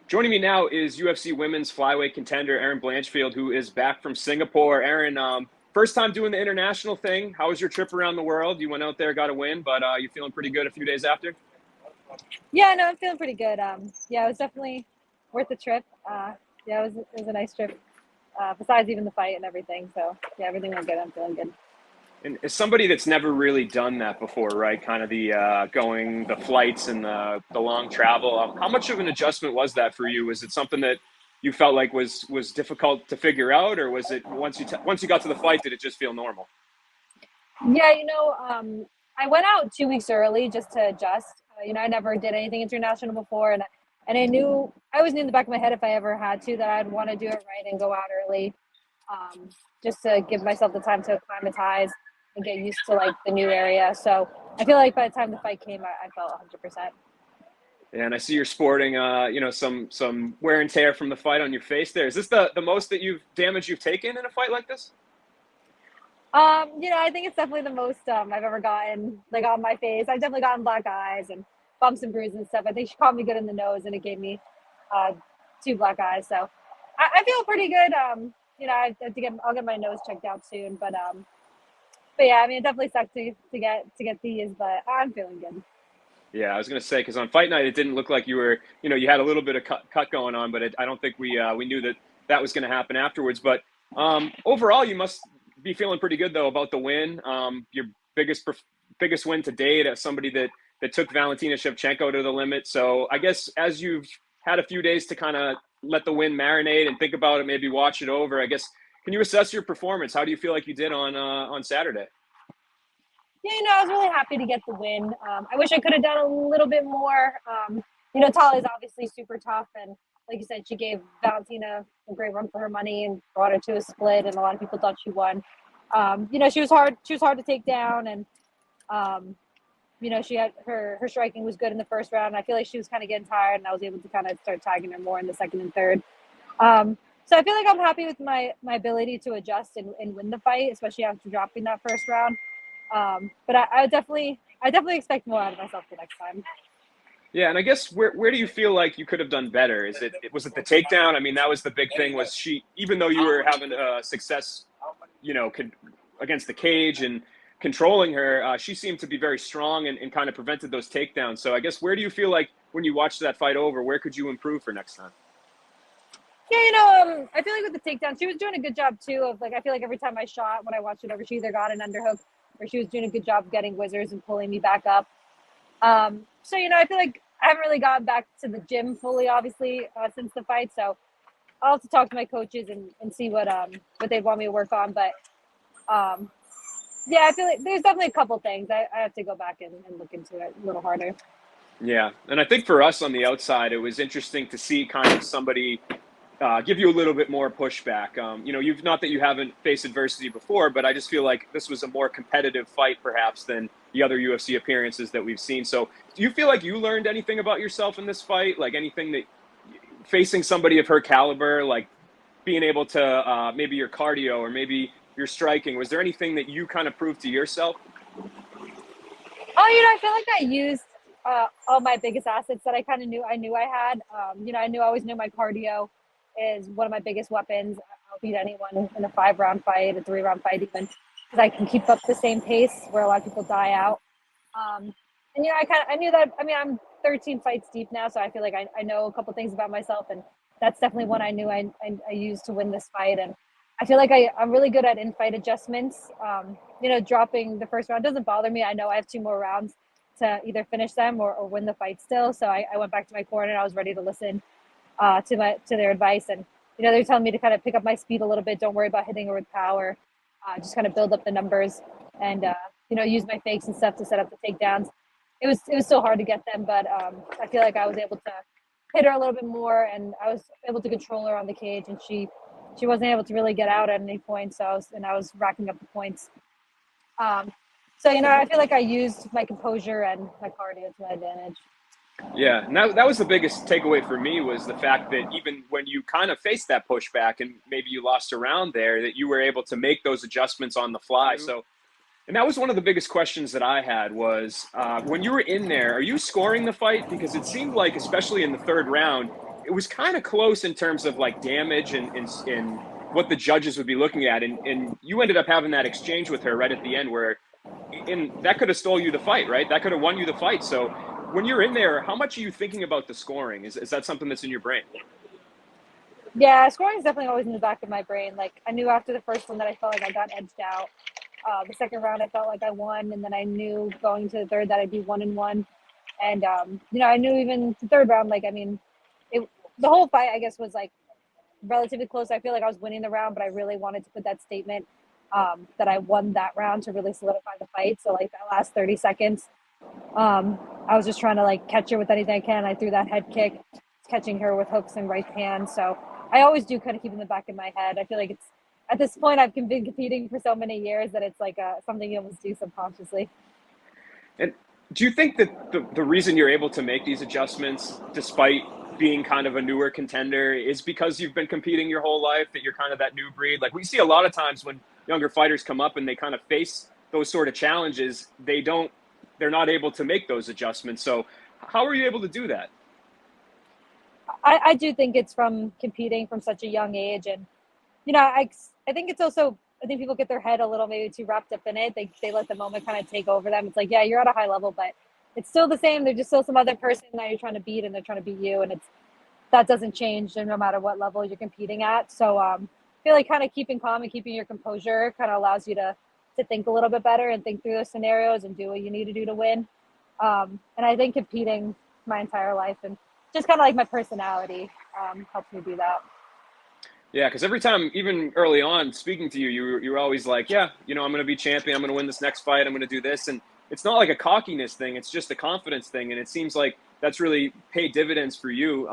Joining me now is UFC Women's Flyweight contender Erin Blanchfield, who is back from Singapore. Erin, first time doing the international thing. How was your trip around the world? You went out there, got a win, but you feeling pretty good a few days after? Yeah, no, I'm feeling pretty good. Yeah, it was definitely worth the trip. Yeah, it was a nice trip. Besides even the fight and everything. So yeah, everything went good. I'm feeling good. And as somebody that's never really done that before, right? Kind of the going the flights and the long travel. How much of an adjustment was that for you? Was it something that you felt like was difficult to figure out, or was it once you got to the flight, did it just feel normal? Yeah, I went out 2 weeks early just to adjust. I never did anything international before, and I always knew in the back of my head if I ever had to that I'd want to do it right and go out early, just to give myself the time to acclimatize and get used to like the new area. So I feel like by the time the fight came, I felt 100%. And I see you're sporting, some wear and tear from the fight on your face. There, is this the most that you've damage you've taken in a fight like this? I think it's definitely the most I've ever gotten like on my face. I've definitely gotten black eyes and bumps and bruises and stuff. I think she caught me good in the nose and it gave me uh, two black eyes. So I feel pretty good. I have to I'll get my nose checked out soon. But yeah, I mean, it definitely sucked to get these, but I'm feeling good. Yeah, I was going to say because on fight night it didn't look like you were, you had a little bit of cut going on, but I don't think we knew that was going to happen afterwards. But overall, you must be feeling pretty good though about the win. Your biggest win to date as somebody that took Valentina Shevchenko to the limit. So I guess as you've had a few days to kind of let the win marinate and think about it, maybe watch it over. I guess can you assess your performance? How do you feel like you did on Saturday? Yeah, I was really happy to get the win. I wish I could have done a little bit more. Tala is obviously super tough, and like you said, she gave Valentina a great run for her money and brought her to a split, and a lot of people thought she won. She was hard. She was hard to take down, and she had her striking was good in the first round. I feel like she was kind of getting tired, and I was able to kind of start tagging her more in the second and third. So I feel like I'm happy with my ability to adjust and win the fight, especially after dropping that first round. But I definitely expect more out of myself the next time. Yeah, and I guess where do you feel like you could have done better? Was it the takedown? I mean, that was the big thing. Was she even though you were having success, against the cage and controlling her, she seemed to be very strong and kind of prevented those takedowns. So I guess where do you feel like when you watched that fight over, where could you improve for next time? Yeah, I feel like with the takedown, she was doing a good job too. Of like, I feel like every time I shot, when I watched it over, she either got an underhook or she was doing a good job getting whizzers and pulling me back up. So I feel like I haven't really gotten back to the gym fully, obviously, since the fight. So I'll have to talk to my coaches and see what they want me to work on. But yeah, I feel like there's definitely a couple things I have to go back and look into it a little harder. Yeah, and I think for us on the outside, it was interesting to see kind of somebody give you a little bit more pushback. You've not that you haven't faced adversity before, but I just feel like this was a more competitive fight, perhaps, than the other UFC appearances that we've seen. So, do you feel like you learned anything about yourself in this fight? Like anything that facing somebody of her caliber, like being able to maybe your cardio or maybe your striking, was there anything that you kind of proved to yourself? Oh, I feel like I used all my biggest assets that I kind of knew I had. I always knew my cardio is one of my biggest weapons. I'll beat anyone in a 5 round fight, a 3 round fight, even because I can keep up the same pace where a lot of people die out. And I knew that. I mean, I'm 13 fights deep now, so I feel like I know a couple things about myself, and that's definitely one I knew I used to win this fight. And I feel like I'm really good at in-fight adjustments. Dropping the first round doesn't bother me. I know I have 2 more rounds to either finish them or win the fight still. So I went back to my corner and I was ready to listen to their advice. And they're telling me to kind of pick up my speed a little bit. Don't worry about hitting her with power. Just kind of build up the numbers and use my fakes and stuff to set up the takedowns. It was so hard to get them, but I feel like I was able to hit her a little bit more, and I was able to control her on the cage, and she wasn't able to really get out at any point. So I was racking up the points. I feel like I used my composure and my cardio to my advantage. Yeah, and that was the biggest takeaway for me was the fact that even when you kind of faced that pushback and maybe you lost a round there, that you were able to make those adjustments on the fly. So, and that was one of the biggest questions that I had was when you were in there, are you scoring the fight? Because it seemed like, especially in the third round, it was kind of close in terms of like damage and what the judges would be looking at. And you ended up having that exchange with her right at the end where, and that could have stole you the fight, right? That could have won you the fight. So when you're in there, how much are you thinking about the scoring? Is that something that's in your brain? Yeah, scoring is definitely always in the back of my brain. Like I knew after the first one that I felt like I got edged out. The second round, I felt like I won, and then I knew going to the third that I'd be 1-1. And I knew even the third round, like I mean, the whole fight I guess was like relatively close. I feel like I was winning the round, but I really wanted to put that statement that I won that round to really solidify the fight. So like that last 30 seconds, I was just trying to like catch her with anything I can. I threw that head kick, catching her with hooks and right hand. So I always do kind of keep in the back of my head. I feel like it's at this point I've been competing for so many years that it's like something you almost do subconsciously. And do you think that the reason you're able to make these adjustments despite being kind of a newer contender is because you've been competing your whole life, that you're kind of that new breed? Like we see a lot of times when younger fighters come up and they kind of face those sort of challenges, they're not able to make those adjustments. So how are you able to do that? I do think it's from competing from such a young age. And, I think it's also, I think people get their head a little maybe too wrapped up in it. They let the moment kind of take over them. It's like, yeah, you're at a high level, but it's still the same. They're just still some other person that you're trying to beat and they're trying to beat you. And that doesn't change no matter what level you're competing at. So I feel like kind of keeping calm and keeping your composure kind of allows you to think a little bit better and think through those scenarios and do what you need to do to win. And I think competing my entire life and just kind of like my personality helps me do that. Yeah, because every time, even early on, speaking to you, you were always like, "Yeah, I'm going to be champion. I'm going to win this next fight. I'm going to do this." And it's not like a cockiness thing; it's just a confidence thing. And it seems like that's really paid dividends for you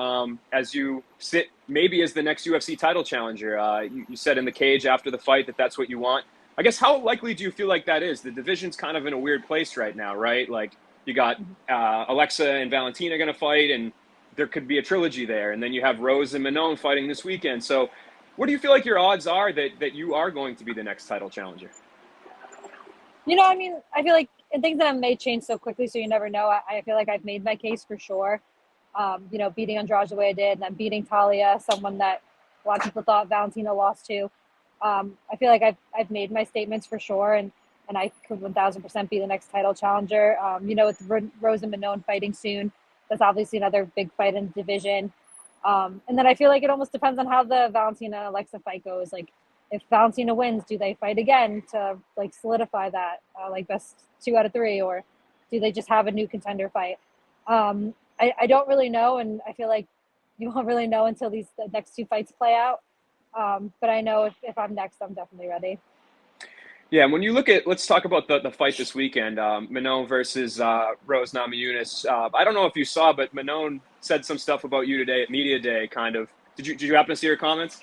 as you sit maybe as the next UFC title challenger. You said in the cage after the fight that that's what you want. I guess how likely do you feel like that is? The division's kind of in a weird place right now, right? Like you got Alexa and Valentina going to fight, and there could be a trilogy there, and then you have Rose and Manon fighting this weekend. So what do you feel like your odds are that you are going to be the next title challenger? I mean, I feel like and things that may change so quickly, so you never know. I feel like I've made my case for sure. Beating Andrade the way I did, and then beating Talia, someone that a lot of people thought Valentina lost to. I feel like I've made my statements for sure, and I could 1,000% be the next title challenger. With Rose and Manon fighting soon, that's obviously another big fight in the division. And then I feel like it almost depends on how the Valentina and Alexa fight goes. Like, if Valentina wins, do they fight again to like solidify that like best 2 out of 3, or do they just have a new contender fight? I don't really know, and I feel like you won't really know until the next 2 fights play out. But I know if I'm next, I'm definitely ready. Yeah, when you look at, let's talk about the fight this weekend, Manon versus Rose Namajunas. I don't know if you saw, but Manon said some stuff about you today at Media Day, kind of. Did you happen to see her comments?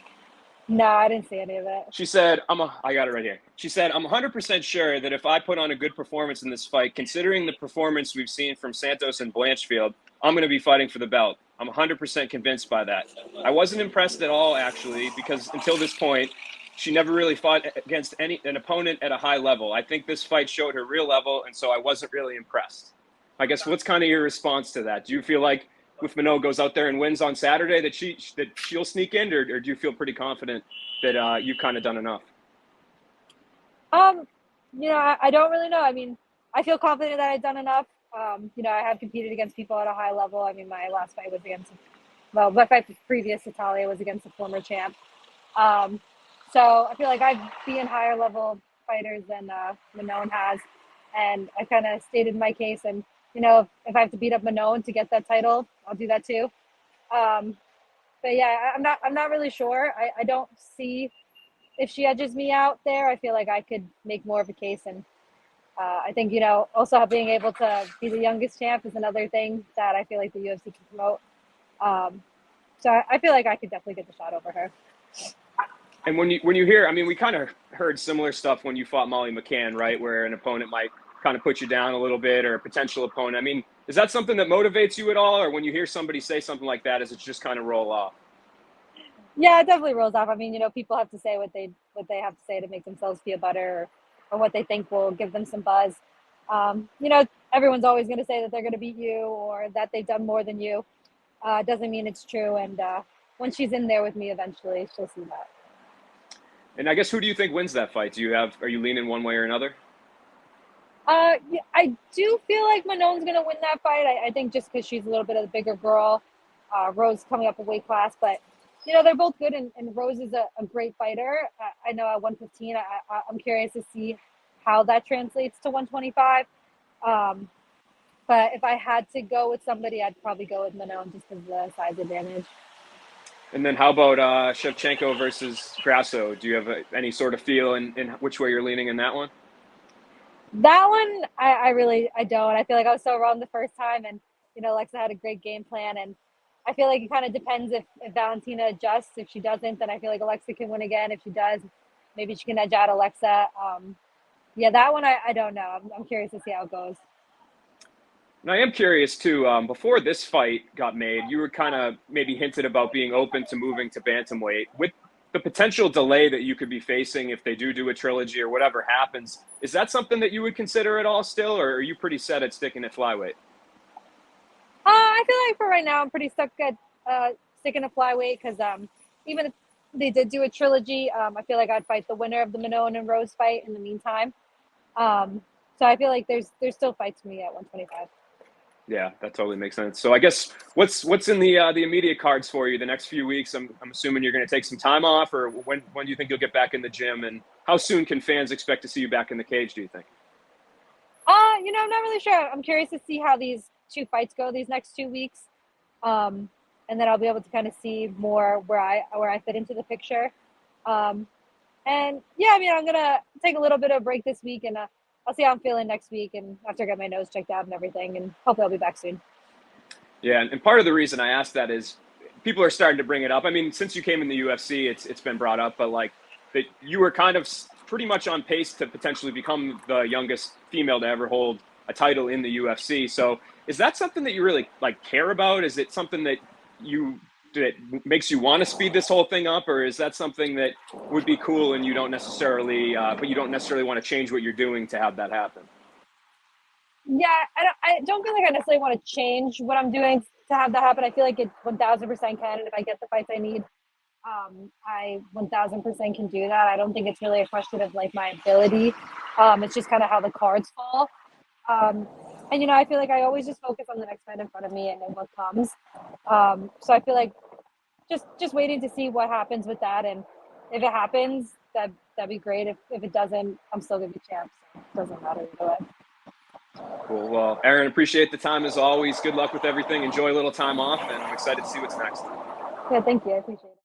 No, I didn't see any of it. She said, I got it right here. She said, I'm 100% sure that if I put on a good performance in this fight, considering the performance we've seen from Santos and Blanchfield, I'm going to be fighting for the belt. I'm 100% convinced by that. I wasn't impressed at all, actually, because until this point, she never really fought against an opponent at a high level. I think this fight showed her real level, and so I wasn't really impressed. I guess what's kind of your response to that? Do you feel like if Manon goes out there and wins on Saturday that she'll sneak in, or do you feel pretty confident that you've kind of done enough? I don't really know. I mean, I feel confident that I've done enough. I have competed against people at a high level. I mean, my last fight was my fight previous to Talia was against a former champ. So I feel like I've been higher level fighters than Manon has, and I kind of stated my case. And if I have to beat up Manon to get that title, I'll do that too. But yeah, I'm not really sure. I don't see if she edges me out there. I feel like I could make more of a case, and I think also being able to be the youngest champ is another thing that I feel like the UFC can promote. So I feel like I could definitely get the shot over her. And when you hear, I mean, we kind of heard similar stuff when you fought Molly McCann, right, where an opponent might kind of put you down a little bit, or a potential opponent. I mean, is that something that motivates you at all, or when you hear somebody say something like that, does it just kind of roll off? Yeah, it definitely rolls off. I mean, people have to say what they have to say to make themselves feel better, or what they think will give them some buzz. Everyone's always going to say that they're going to beat you or that they've done more than you. doesn't mean it's true. And when she's in there with me, eventually she'll see that. And I guess who do you think wins that fight? Are you leaning one way or another? Yeah, I do feel like Manon's gonna win that fight. I think just because she's a little bit of the bigger girl. Rose coming up a weight class, but they're both good, and Rose is a great fighter. I know at 115, I'm curious to see how that translates to 125. Um, but if I had to go with somebody, I'd probably go with Manon just because of the size advantage. And then how about Shevchenko versus Grasso? Do you have any sort of feel in which way you're leaning in that one? That one, I don't. I feel like I was so wrong the first time, and Alexa had a great game plan, and I feel like it kind of depends if Valentina adjusts. If she doesn't, then I feel like Alexa can win again. If she does, maybe she can edge out Alexa. Yeah, that one I don't know. I'm curious to see how it goes. And I am curious too. Before this fight got made, you were kind of maybe hinted about being open to moving to bantamweight with the potential delay that you could be facing if they do a trilogy or whatever happens. Is that something that you would consider at all still, or are you pretty set at sticking at flyweight? I feel like for right now, I'm pretty stuck at sticking to flyweight because even if they did do a trilogy, I feel like I'd fight the winner of the Manon and Rose fight in the meantime. Um, so I feel like there's still fights for me at 125. Yeah, that totally makes sense. So I guess what's in the immediate cards for you the next few weeks? I'm assuming you're going to take some time off, or when do you think you'll get back in the gym, and how soon can fans expect to see you back in the cage? Do you think? I'm not really sure. I'm curious to see how these two fights go these next 2 weeks, um, and then I'll be able to kind of see more where I fit into the picture. Um, and yeah, I mean, I'm gonna take a little bit of a break this week, and I'll see how I'm feeling next week, and after I get my nose checked out and everything, and hopefully I'll be back soon. Yeah, and part of the reason I asked that is people are starting to bring it up. I mean, since you came in the UFC, it's been brought up, but like that you were kind of pretty much on pace to potentially become the youngest female to ever hold a title in the UFC. So, is that something that you really like care about? Is it something that makes you want to speed this whole thing up, or is that something that would be cool and but you don't necessarily want to change what you're doing to have that happen? Yeah, I don't feel like I necessarily want to change what I'm doing to have that happen. I feel like it 1000% can, and if I get the fights I need, I 1000% can do that. I don't think it's really a question of like my ability. It's just kind of how the cards fall. Um, and I feel like I always just focus on the next fight in front of me and then what comes. So I feel like just waiting to see what happens with that, and if it happens, that'd be great. If it doesn't, I'm still gonna be champ. So it doesn't matter either way. Cool. Well, Erin, appreciate the time as always. Good luck with everything. Enjoy a little time off, and I'm excited to see what's next. Yeah, thank you. I appreciate it.